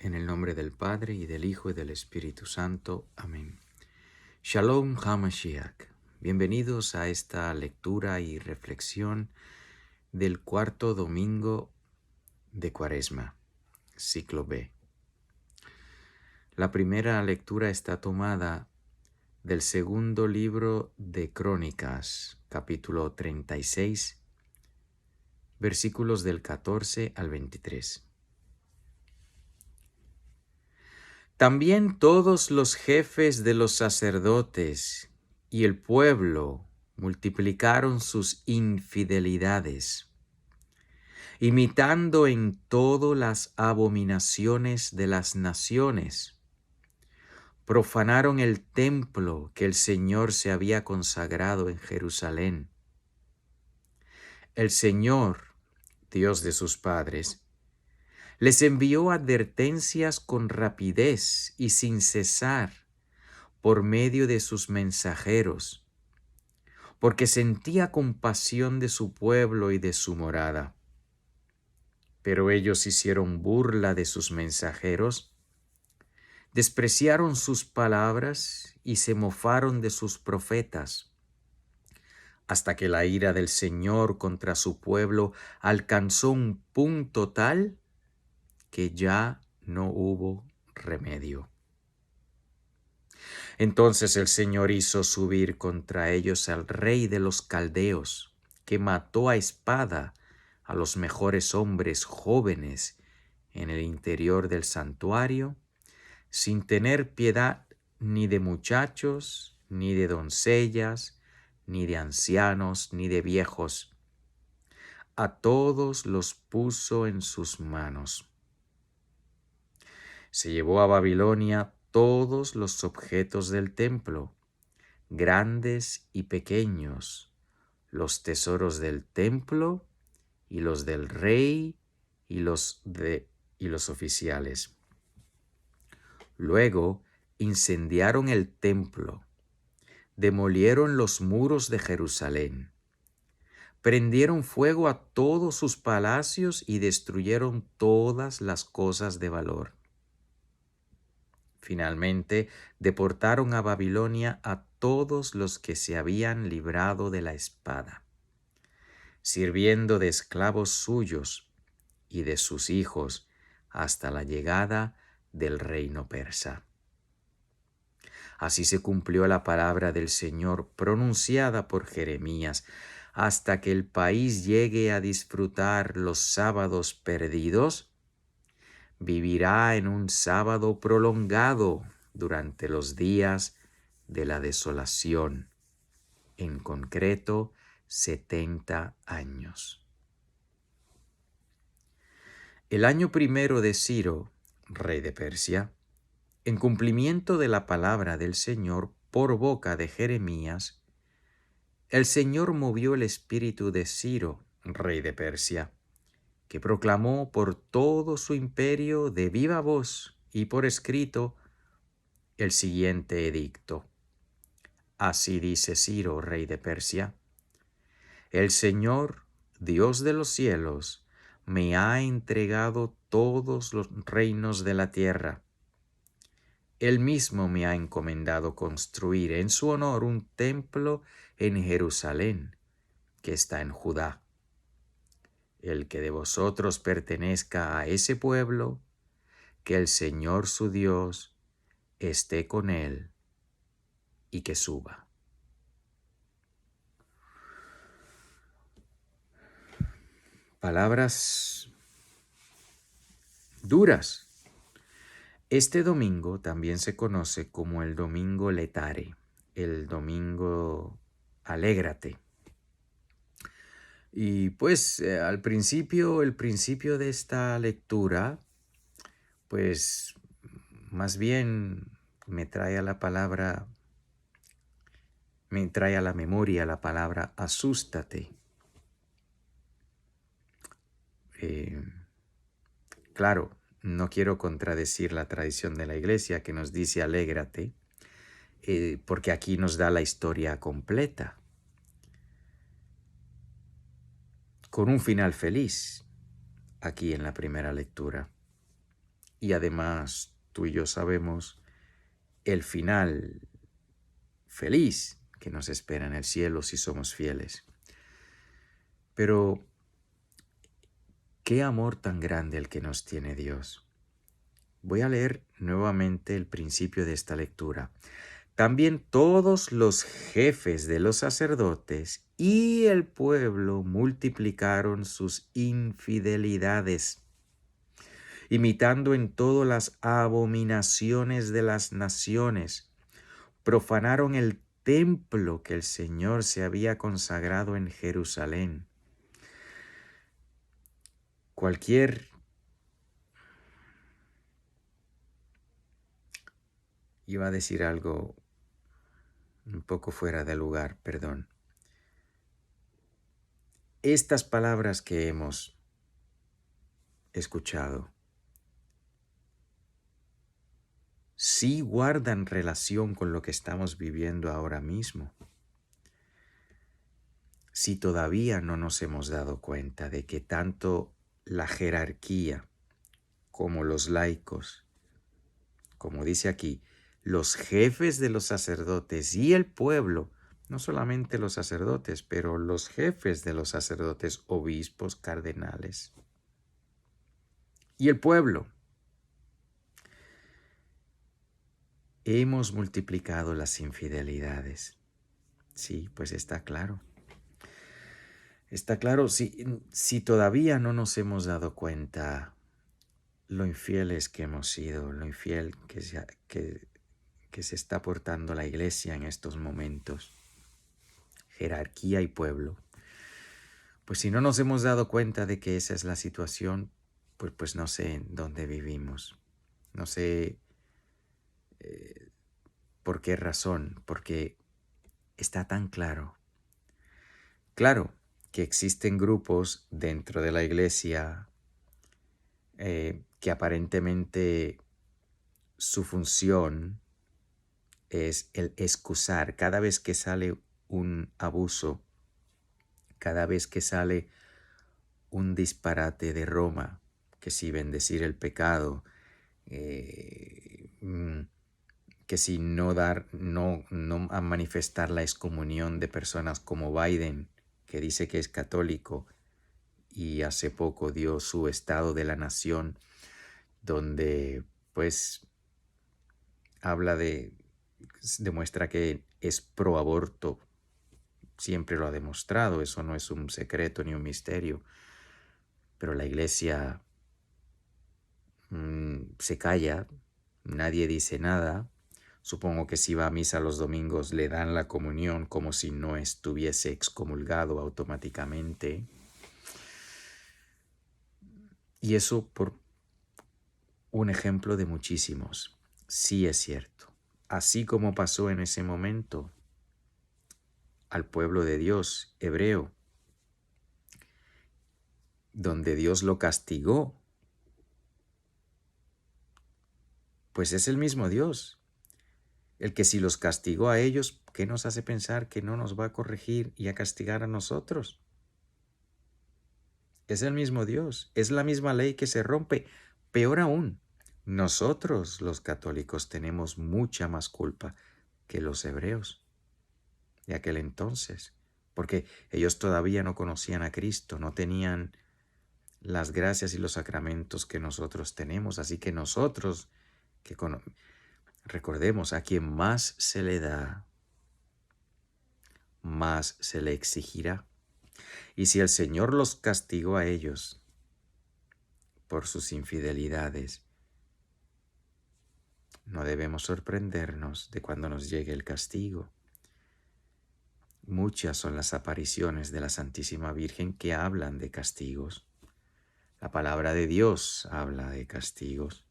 En el nombre del Padre, y del Hijo, y del Espíritu Santo. Amén. Shalom HaMashiach. Bienvenidos a esta lectura y reflexión del cuarto domingo de Cuaresma, ciclo B. La primera lectura está tomada del segundo libro de Crónicas, capítulo 36, versículos del 14 al 23. También todos los jefes de los sacerdotes y el pueblo multiplicaron sus infidelidades, imitando en todo las abominaciones de las naciones. Profanaron el templo que el Señor se había consagrado en Jerusalén. El Señor, Dios de sus padres, les envió advertencias con rapidez y sin cesar por medio de sus mensajeros, porque sentía compasión de su pueblo y de su morada. Pero ellos hicieron burla de sus mensajeros, despreciaron sus palabras y se mofaron de sus profetas, hasta que la ira del Señor contra su pueblo alcanzó un punto tal que ya no hubo remedio. Entonces el Señor hizo subir contra ellos al rey de los caldeos, que mató a espada a los mejores hombres jóvenes en el interior del santuario, sin tener piedad ni de muchachos, ni de doncellas, ni de ancianos, ni de viejos. A todos los puso en sus manos. Se llevó a Babilonia todos los objetos del templo, grandes y pequeños, los tesoros del templo y los del rey y los oficiales. Luego incendiaron el templo, demolieron los muros de Jerusalén, prendieron fuego a todos sus palacios y destruyeron todas las cosas de valor. Finalmente, deportaron a Babilonia a todos los que se habían librado de la espada, sirviendo de esclavos suyos y de sus hijos hasta la llegada del reino persa. Así se cumplió la palabra del Señor pronunciada por Jeremías: hasta que el país llegue a disfrutar los sábados perdidos, vivirá en un sábado prolongado durante los días de la desolación, en concreto 70 años. El año primero de Ciro, rey de Persia, en cumplimiento de la palabra del Señor por boca de Jeremías, el Señor movió el espíritu de Ciro, rey de Persia, que proclamó por todo su imperio de viva voz y por escrito el siguiente edicto. Así dice Ciro, rey de Persia: el Señor, Dios de los cielos, me ha entregado todos los reinos de la tierra. Él mismo me ha encomendado construir en su honor un templo en Jerusalén, que está en Judá. El que de vosotros pertenezca a ese pueblo, que el Señor su Dios esté con él y que suba. Palabras duras. Este domingo también se conoce como el domingo Letare, el domingo Alégrate. Y pues el principio de esta lectura, pues más bien me trae a la memoria la palabra asústate. Claro, no quiero contradecir la tradición de la Iglesia que nos dice alégrate, porque aquí nos da la historia completa, con un final feliz, aquí en la primera lectura. Y además, tú y yo sabemos el final feliz que nos espera en el cielo si somos fieles. Pero, ¿qué amor tan grande el que nos tiene Dios? Voy a leer nuevamente el principio de esta lectura. También todos los jefes de los sacerdotes y el pueblo multiplicaron sus infidelidades, imitando en todo las abominaciones de las naciones. Profanaron el templo que el Señor se había consagrado en Jerusalén. Iba a decir algo un poco fuera de lugar, perdón. Estas palabras que hemos escuchado sí guardan relación con lo que estamos viviendo ahora mismo. Si todavía no nos hemos dado cuenta de que tanto la jerarquía como los laicos, como dice aquí, los jefes de los sacerdotes y el pueblo, no solamente los sacerdotes, pero los jefes de los sacerdotes, obispos, cardenales, y el pueblo, hemos multiplicado las infidelidades. Sí, pues está claro. Está claro, si todavía no nos hemos dado cuenta lo infieles que hemos sido, lo infiel que se está portando la iglesia en estos momentos, jerarquía y pueblo, pues si no nos hemos dado cuenta de que esa es la situación, pues no sé en dónde vivimos, no sé por qué razón, porque está tan claro. Claro que existen grupos dentro de la iglesia que aparentemente su función es el excusar cada vez que sale un abuso, cada vez que sale un disparate de Roma, que si bendecir el pecado, que si no a manifestar la excomunión de personas como Biden, que dice que es católico y hace poco dio su estado de la nación, donde pues demuestra que es pro aborto, siempre lo ha demostrado, eso no es un secreto ni un misterio, pero la iglesia se calla, nadie dice nada. Supongo que si va a misa los domingos le dan la comunión como si no estuviese excomulgado automáticamente. Y eso por un ejemplo de muchísimos. Sí es cierto. Así como pasó en ese momento al pueblo de Dios hebreo, donde Dios lo castigó, pues es el mismo Dios, el que si los castigó a ellos, ¿qué nos hace pensar que no nos va a corregir y a castigar a nosotros? Es el mismo Dios, es la misma ley que se rompe. Peor aún, nosotros los católicos tenemos mucha más culpa que los hebreos de aquel entonces, porque ellos todavía no conocían a Cristo, no tenían las gracias y los sacramentos que nosotros tenemos, así que nosotros, recordemos, a quien más se le da, más se le exigirá. Y si el Señor los castigó a ellos por sus infidelidades, no debemos sorprendernos de cuando nos llegue el castigo. Muchas son las apariciones de la Santísima Virgen que hablan de castigos. La palabra de Dios habla de castigos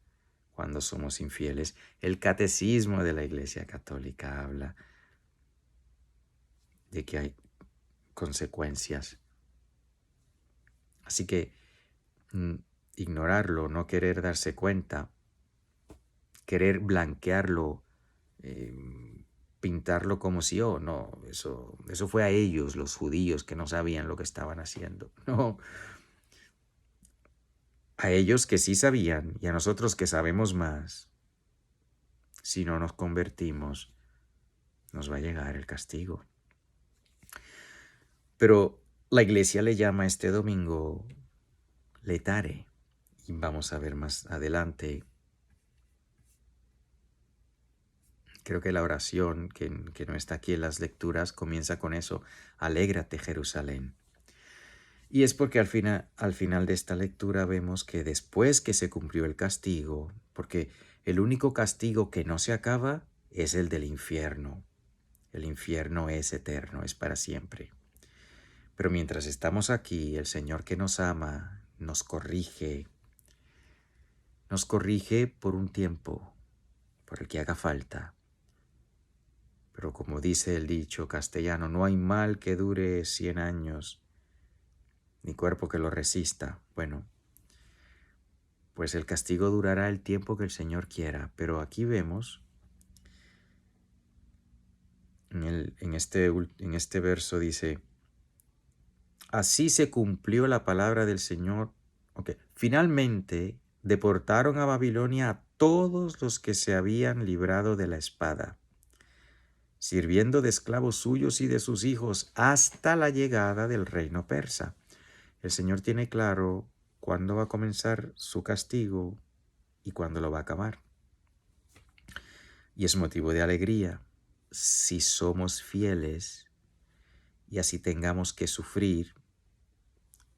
cuando somos infieles. El catecismo de la Iglesia Católica habla de que hay consecuencias. Así que ignorarlo, no querer darse cuenta, querer blanquearlo, pintarlo como si, oh, no, eso fue a ellos, los judíos, que no sabían lo que estaban haciendo. No, A ellos que sí sabían y a nosotros que sabemos más, si no nos convertimos, nos va a llegar el castigo. Pero la iglesia le llama este domingo letare, y vamos a ver más adelante. Creo que la oración que no está aquí en las lecturas comienza con eso: alégrate, Jerusalén. Y es porque al final de esta lectura vemos que después que se cumplió el castigo, porque el único castigo que no se acaba es el del infierno. El infierno es eterno, es para siempre. Pero mientras estamos aquí, el Señor que nos ama nos corrige por un tiempo, por el que haga falta. Pero como dice el dicho castellano, no hay mal que dure 100 años, ni cuerpo que lo resista. Bueno, pues el castigo durará el tiempo que el Señor quiera. Pero aquí vemos, en este verso dice, así se cumplió la palabra del Señor. Okay. Finalmente deportaron a Babilonia a todos los que se habían librado de la espada, sirviendo de esclavos suyos y de sus hijos hasta la llegada del reino persa. El Señor tiene claro cuándo va a comenzar su castigo y cuándo lo va a acabar. Y es motivo de alegría si somos fieles y así tengamos que sufrir.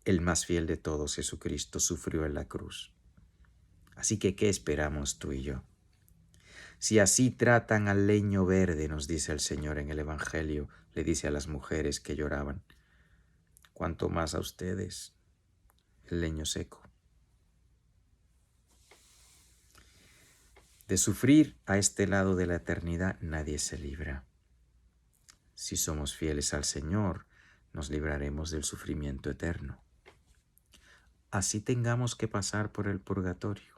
El más fiel de todos, Jesucristo, sufrió en la cruz. Así que, ¿qué esperamos tú y yo? Si así tratan al leño verde, nos dice el Señor en el Evangelio, le dice a las mujeres que lloraban, ¿cuánto más a ustedes, el leño seco? De sufrir a este lado de la eternidad nadie se libra. Si somos fieles al Señor, nos libraremos del sufrimiento eterno. Así tengamos que pasar por el purgatorio.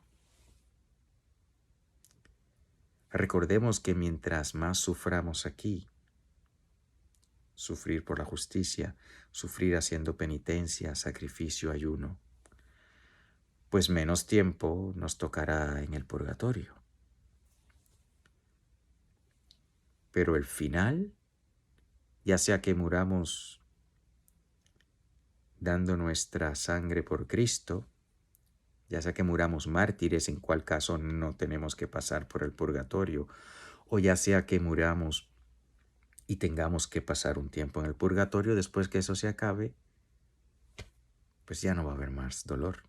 Recordemos que mientras más suframos aquí, sufrir por la justicia, sufrir haciendo penitencia, sacrificio, ayuno, pues menos tiempo nos tocará en el purgatorio. Pero el final, ya sea que muramos dando nuestra sangre por Cristo, ya sea que muramos mártires, en cual caso no tenemos que pasar por el purgatorio, o ya sea que muramos y tengamos que pasar un tiempo en el purgatorio, después que eso se acabe, pues ya no va a haber más dolor.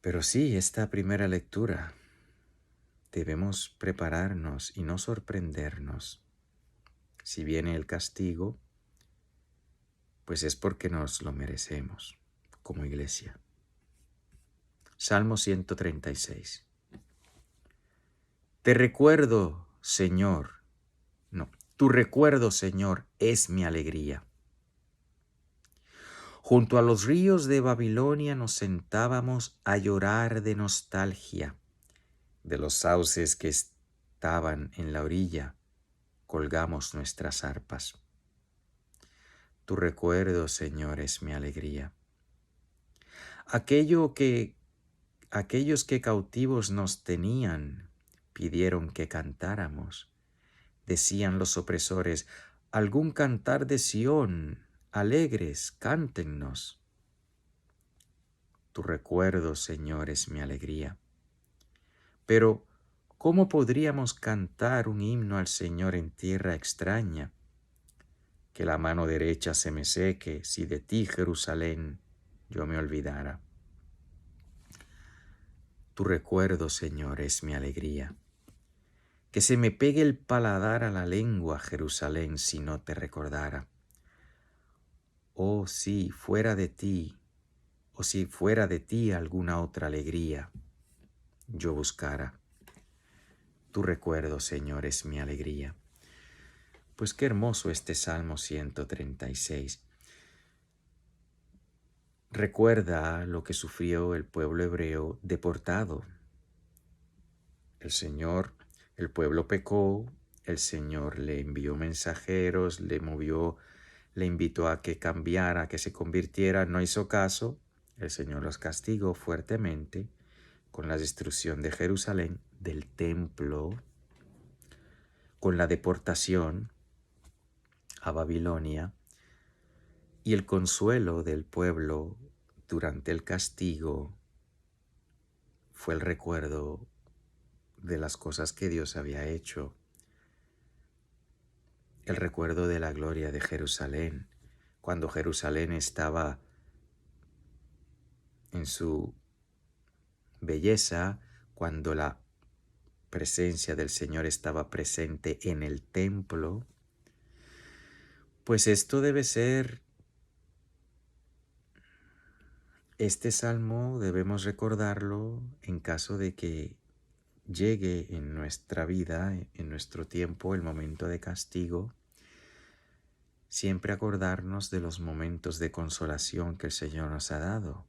Pero sí, esta primera lectura debemos prepararnos y no sorprendernos. Si viene el castigo, pues es porque nos lo merecemos como iglesia. Salmo 136. Te recuerdo, Señor. No, tu recuerdo, Señor, es mi alegría. Junto a los ríos de Babilonia nos sentábamos a llorar de nostalgia de los sauces que estaban en la orilla. Colgamos nuestras arpas. Tu recuerdo, Señor, es mi alegría. Aquellos que cautivos nos tenían pidieron que cantáramos. Decían los opresores, algún cantar de Sión, alegres, cántennos. Tu recuerdo, Señor, es mi alegría. Pero, ¿cómo podríamos cantar un himno al Señor en tierra extraña? Que la mano derecha se me seque si de ti, Jerusalén, yo me olvidara. Tu recuerdo, Señor, es mi alegría. Que se me pegue el paladar a la lengua, Jerusalén, si no te recordara. Oh, si fuera de ti, o si fuera de ti alguna otra alegría, yo buscara. Tu recuerdo, Señor, es mi alegría. Pues qué hermoso este Salmo 136. Recuerda lo que sufrió el pueblo hebreo deportado. El pueblo pecó, el Señor le envió mensajeros, le movió le invitó a que cambiara, a que se convirtiera, no hizo caso. El Señor los castigó fuertemente con la destrucción de Jerusalén, del templo, con la deportación a Babilonia, y el consuelo del pueblo durante el castigo fue el recuerdo de las cosas que Dios había hecho, el recuerdo de la gloria de Jerusalén, cuando Jerusalén estaba en su belleza, cuando la presencia del Señor estaba presente en el templo. Pues esto debe ser, este salmo debemos recordarlo en caso de que llegue en nuestra vida, en nuestro tiempo, el momento de castigo. Siempre acordarnos de los momentos de consolación que el Señor nos ha dado.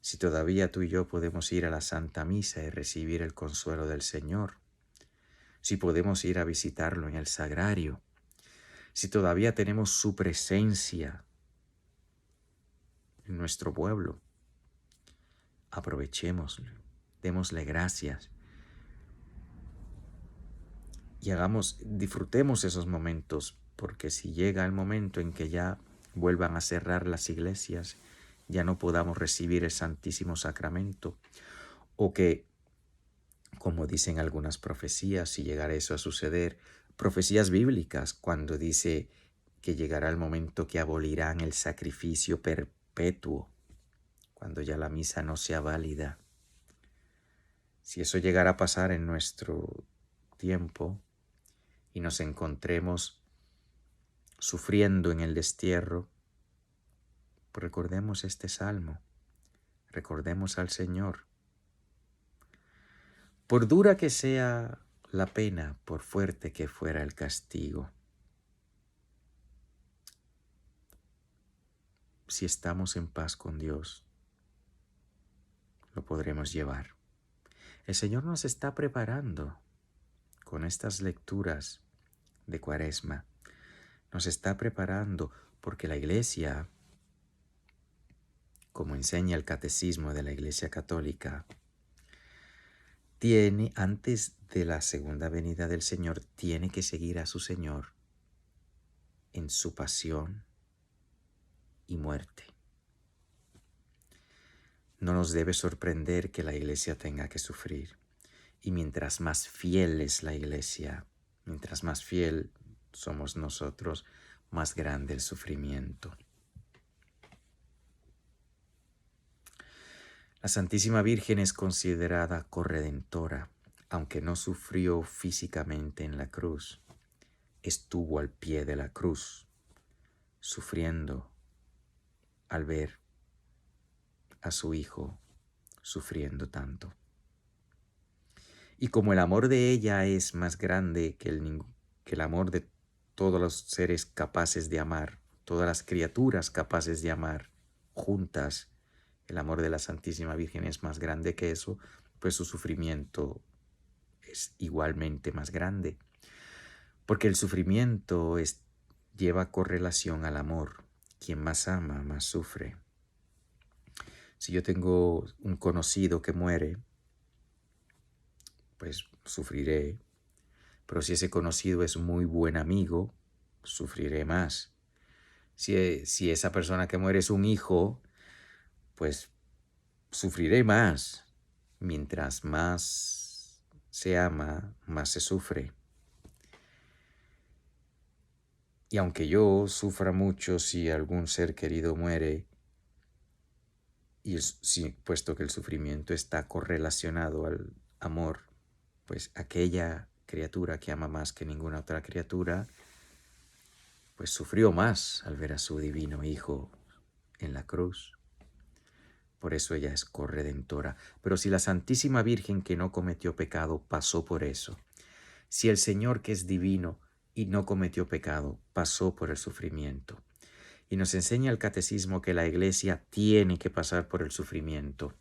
Si todavía tú y yo podemos ir a la Santa Misa y recibir el consuelo del Señor, si podemos ir a visitarlo en el sagrario, si todavía tenemos su presencia en nuestro pueblo, aprovechémoslo, démosle gracias y disfrutemos esos momentos, porque si llega el momento en que ya vuelvan a cerrar las iglesias, ya no podamos recibir el Santísimo Sacramento, o que, como dicen algunas profecías, si llegara eso a suceder, profecías bíblicas, cuando dice que llegará el momento que abolirán el sacrificio perpetuo, cuando ya la misa no sea válida. Si eso llegara a pasar en nuestro tiempo y nos encontremos sufriendo en el destierro, pues recordemos este salmo, recordemos al Señor. Por dura que sea la pena, por fuerte que fuera el castigo, si estamos en paz con Dios, lo podremos llevar. El Señor nos está preparando con estas lecturas de Cuaresma. Nos está preparando porque la Iglesia, como enseña el Catecismo de la Iglesia Católica, antes de la segunda venida del Señor, tiene que seguir a su Señor en su pasión y muerte. No nos debe sorprender que la Iglesia tenga que sufrir. Y mientras más fiel es la Iglesia, mientras más fiel somos nosotros, más grande el sufrimiento. La Santísima Virgen es considerada corredentora, aunque no sufrió físicamente en la cruz. Estuvo al pie de la cruz, sufriendo al ver a su Hijo sufriendo tanto. Y como el amor de ella es más grande que el amor de todos los seres capaces de amar, todas las criaturas capaces de amar juntas, el amor de la Santísima Virgen es más grande que eso, pues su sufrimiento es igualmente más grande. Porque el sufrimiento lleva correlación al amor. Quien más ama, más sufre. Si yo tengo un conocido que muere, pues sufriré. Pero si ese conocido es muy buen amigo, sufriré más. Si esa persona que muere es un hijo, pues sufriré más. Mientras más se ama, más se sufre. Y aunque yo sufra mucho si algún ser querido muere, puesto que el sufrimiento está correlacionado al amor, pues aquella criatura que ama más que ninguna otra criatura, pues sufrió más al ver a su divino Hijo en la cruz. Por eso ella es corredentora. Pero si la Santísima Virgen, que no cometió pecado, pasó por eso, si el Señor, que es divino y no cometió pecado, pasó por el sufrimiento, y nos enseña el Catecismo que la Iglesia tiene que pasar por el sufrimiento.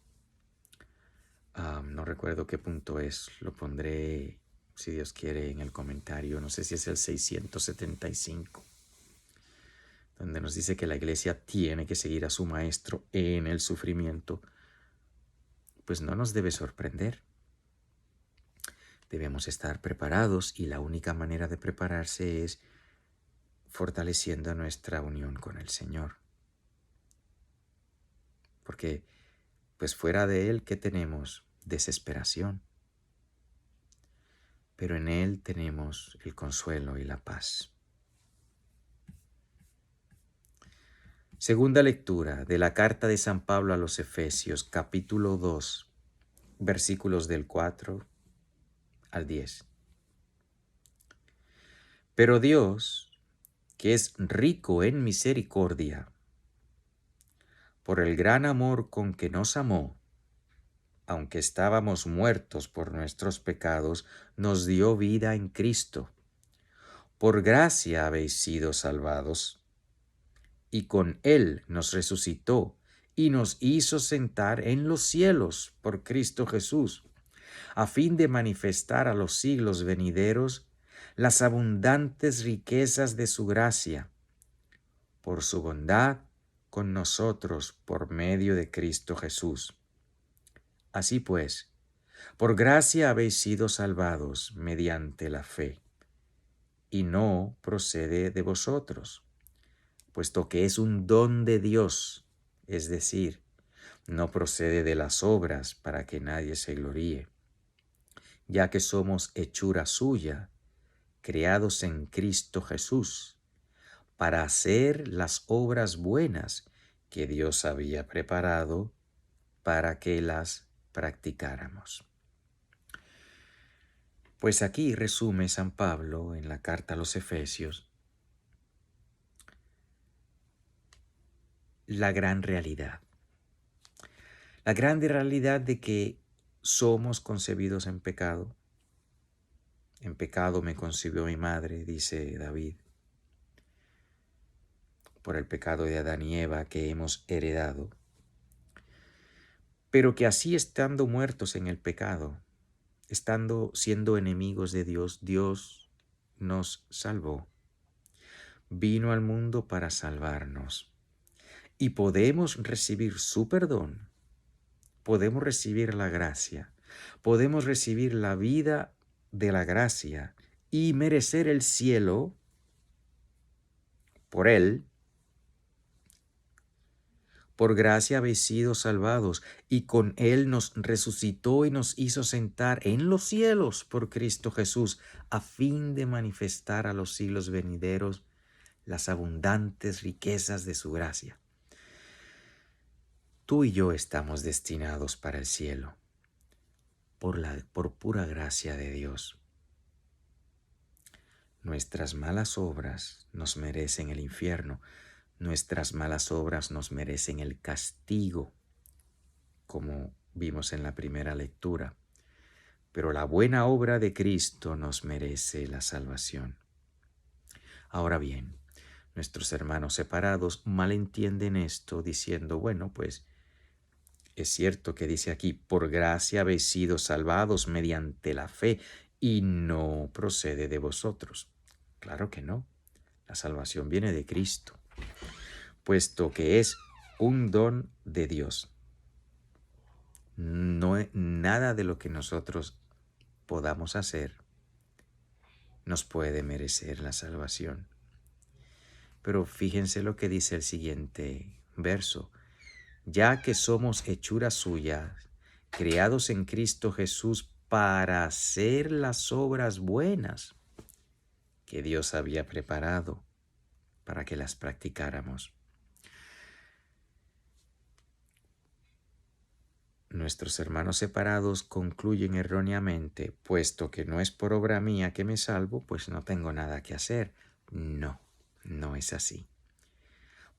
No recuerdo qué punto es, lo pondré, si Dios quiere, en el comentario. No sé si es el 675. donde nos dice que la iglesia tiene que seguir a su maestro en el sufrimiento, pues no nos debe sorprender. Debemos estar preparados y la única manera de prepararse es fortaleciendo nuestra unión con el Señor. Porque pues fuera de Él, ¿qué tenemos? Desesperación. Pero en Él tenemos el consuelo y la paz. Segunda lectura de la carta de San Pablo a los Efesios, capítulo 2, versículos del 4 al 10. Pero Dios, que es rico en misericordia, por el gran amor con que nos amó, aunque estábamos muertos por nuestros pecados, nos dio vida en Cristo. Por gracia habéis sido salvados, y con Él nos resucitó y nos hizo sentar en los cielos por Cristo Jesús, a fin de manifestar a los siglos venideros las abundantes riquezas de su gracia, por su bondad con nosotros por medio de Cristo Jesús. Así pues, por gracia habéis sido salvados mediante la fe, y no procede de vosotros, puesto que es un don de Dios, es decir, no procede de las obras para que nadie se gloríe, ya que somos hechura suya, creados en Cristo Jesús, para hacer las obras buenas que Dios había preparado para que las practicáramos. Pues aquí resume San Pablo en la carta a los Efesios la gran realidad. La grande realidad de que somos concebidos en pecado. En pecado me concibió mi madre, dice David, por el pecado de Adán y Eva que hemos heredado. Pero que así estando muertos en el pecado, siendo enemigos de Dios, Dios nos salvó. Vino al mundo para salvarnos. Y podemos recibir su perdón, podemos recibir la gracia, podemos recibir la vida de la gracia y merecer el cielo por Él. Por gracia habéis sido salvados, y con Él nos resucitó y nos hizo sentar en los cielos por Cristo Jesús, a fin de manifestar a los siglos venideros las abundantes riquezas de su gracia. Tú y yo estamos destinados para el cielo, por pura gracia de Dios. Nuestras malas obras nos merecen el infierno. Nuestras malas obras nos merecen el castigo, como vimos en la primera lectura. Pero la buena obra de Cristo nos merece la salvación. Ahora bien, nuestros hermanos separados malentienden esto diciendo, bueno, pues es cierto que dice aquí, por gracia habéis sido salvados mediante la fe y no procede de vosotros. Claro que no. La salvación viene de Cristo, puesto que es un don de Dios. No, nada de lo que nosotros podamos hacer nos puede merecer la salvación. Pero fíjense lo que dice el siguiente verso. Ya que somos hechura suya, creados en Cristo Jesús para hacer las obras buenas que Dios había preparado para que las practicáramos. Nuestros hermanos separados concluyen erróneamente, puesto que no es por obra mía que me salvo, pues no tengo nada que hacer. No, no es así.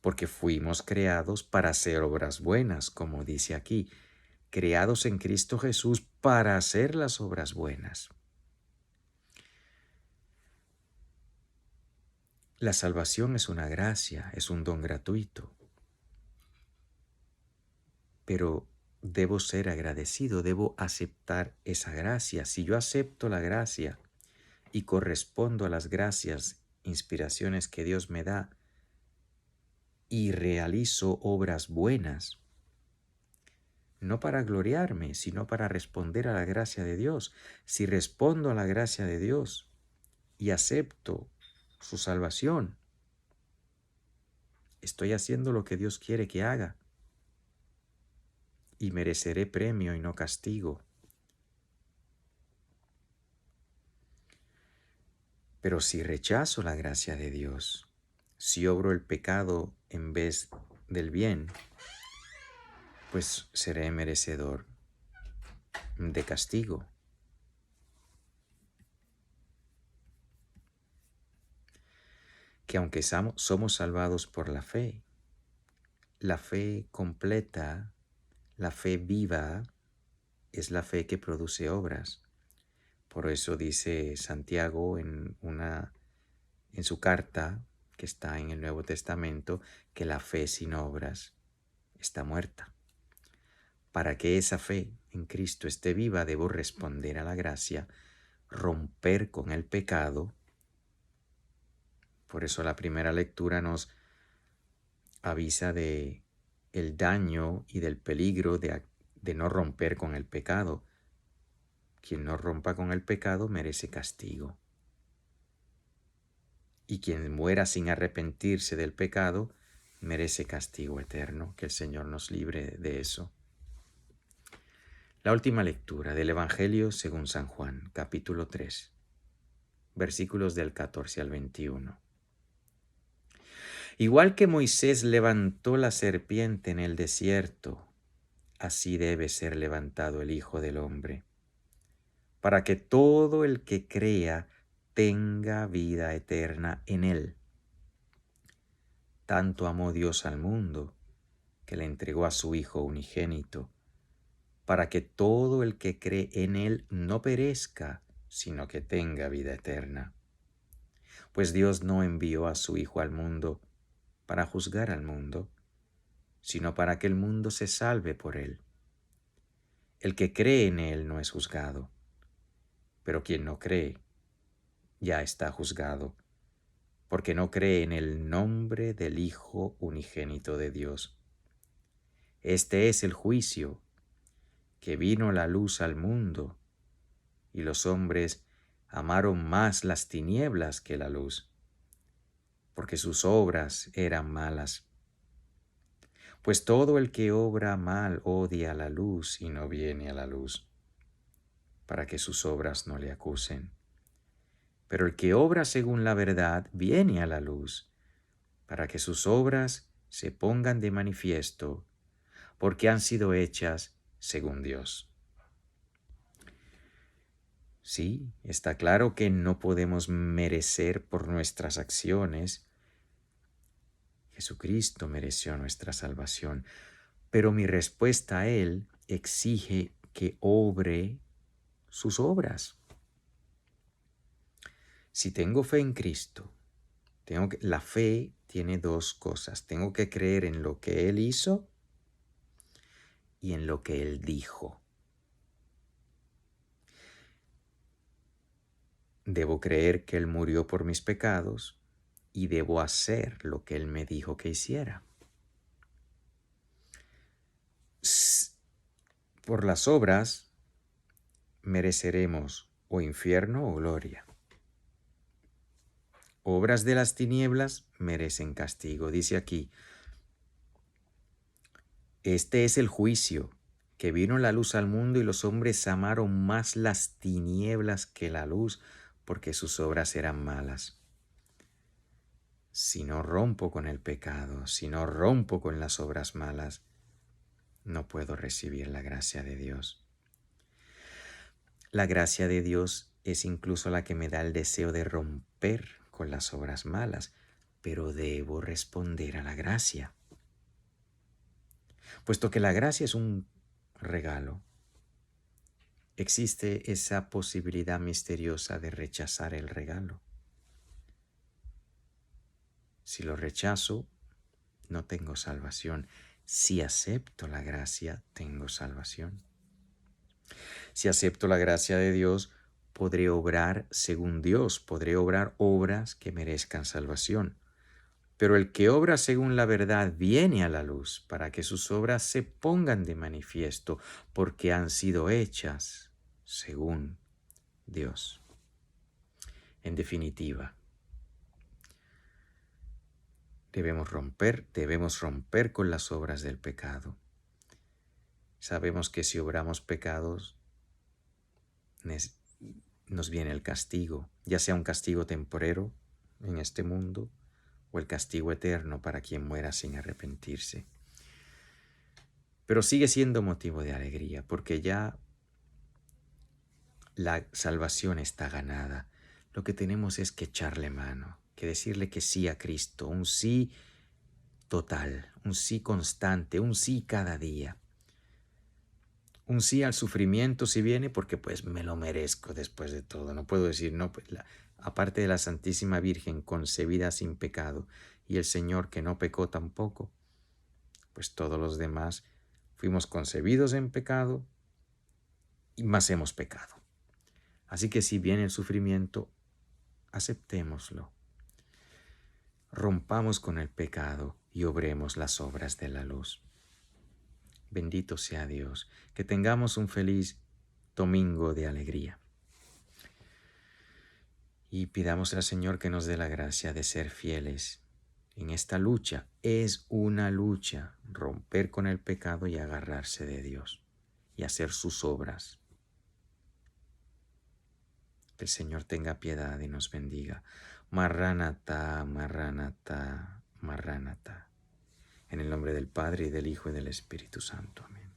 Porque fuimos creados para hacer obras buenas, como dice aquí, creados en Cristo Jesús para hacer las obras buenas. La salvación es una gracia, es un don gratuito. Pero debo ser agradecido, debo aceptar esa gracia. Si yo acepto la gracia y correspondo a las gracias, inspiraciones que Dios me da, y realizo obras buenas, no para gloriarme, sino para responder a la gracia de Dios. Si respondo a la gracia de Dios y acepto su salvación, estoy haciendo lo que Dios quiere que haga y mereceré premio y no castigo. Pero si rechazo la gracia de Dios, si obro el pecado en vez del bien, pues seré merecedor de castigo. Que aunque somos salvados por la fe completa, la fe viva, es la fe que produce obras. Por eso dice Santiago en su carta, que está en el Nuevo Testamento, que la fe sin obras está muerta. Para que esa fe en Cristo esté viva, debo responder a la gracia, romper con el pecado. Por eso la primera lectura nos avisa de el daño y del peligro de no romper con el pecado. Quien no rompa con el pecado merece castigo. Y quien muera sin arrepentirse del pecado merece castigo eterno. Que el Señor nos libre de eso. La última lectura del Evangelio según San Juan, capítulo 3, versículos del 14 al 21. Igual que Moisés levantó la serpiente en el desierto, así debe ser levantado el Hijo del Hombre, para que todo el que crea tenga vida eterna en él. Tanto amó Dios al mundo, que le entregó a su Hijo unigénito, para que todo el que cree en él no perezca, sino que tenga vida eterna. Pues Dios no envió a su Hijo al mundo para juzgar al mundo, sino para que el mundo se salve por él. El que cree en él no es juzgado, pero quien no cree ya está juzgado, porque no cree en el nombre del Hijo unigénito de Dios. Este es el juicio, que vino la luz al mundo, y los hombres amaron más las tinieblas que la luz, porque sus obras eran malas. Pues todo el que obra mal odia la luz y no viene a la luz, para que sus obras no le acusen. Pero el que obra según la verdad viene a la luz, para que sus obras se pongan de manifiesto, porque han sido hechas según Dios. Sí, está claro que no podemos merecer por nuestras acciones. Jesucristo mereció nuestra salvación, pero mi respuesta a Él exige que obre sus obras. Si tengo fe en Cristo, la fe tiene dos cosas. Tengo que creer en lo que Él hizo y en lo que Él dijo. Debo creer que Él murió por mis pecados y debo hacer lo que Él me dijo que hiciera. Por las obras mereceremos o infierno o gloria. Obras de las tinieblas merecen castigo. Dice aquí, este es el juicio, que vino la luz al mundo y los hombres amaron más las tinieblas que la luz, porque sus obras eran malas. Si no rompo con el pecado, si no rompo con las obras malas, no puedo recibir la gracia de Dios. La gracia de Dios es incluso la que me da el deseo de romper con las obras malas, pero debo responder a la gracia. Puesto que la gracia es un regalo, existe esa posibilidad misteriosa de rechazar el regalo. Si lo rechazo, no tengo salvación. Si acepto la gracia, tengo salvación. Si acepto la gracia de Dios, podré obrar según Dios, podré obrar obras que merezcan salvación. Pero el que obra según la verdad viene a la luz para que sus obras se pongan de manifiesto, porque han sido hechas según Dios. En definitiva, debemos romper con las obras del pecado. Sabemos que si obramos pecados, nos viene el castigo, ya sea un castigo temporero en este mundo o el castigo eterno para quien muera sin arrepentirse. Pero sigue siendo motivo de alegría porque ya la salvación está ganada. Lo que tenemos es que echarle mano, que decirle que sí a Cristo, un sí total, un sí constante, un sí cada día. Un sí al sufrimiento si viene porque pues me lo merezco después de todo. No puedo decir, no, pues aparte de la Santísima Virgen concebida sin pecado y el Señor que no pecó tampoco, pues todos los demás fuimos concebidos en pecado y más hemos pecado. Así que si viene el sufrimiento, aceptémoslo. Rompamos con el pecado y obremos las obras de la luz. Bendito sea Dios. Que tengamos un feliz domingo de alegría. Y pidamos al Señor que nos dé la gracia de ser fieles en esta lucha. Es una lucha, romper con el pecado y agarrarse de Dios y hacer sus obras. Que el Señor tenga piedad y nos bendiga. Maranatá, Maranatá, Maranatá. En el nombre del Padre, y del Hijo, y del Espíritu Santo. Amén.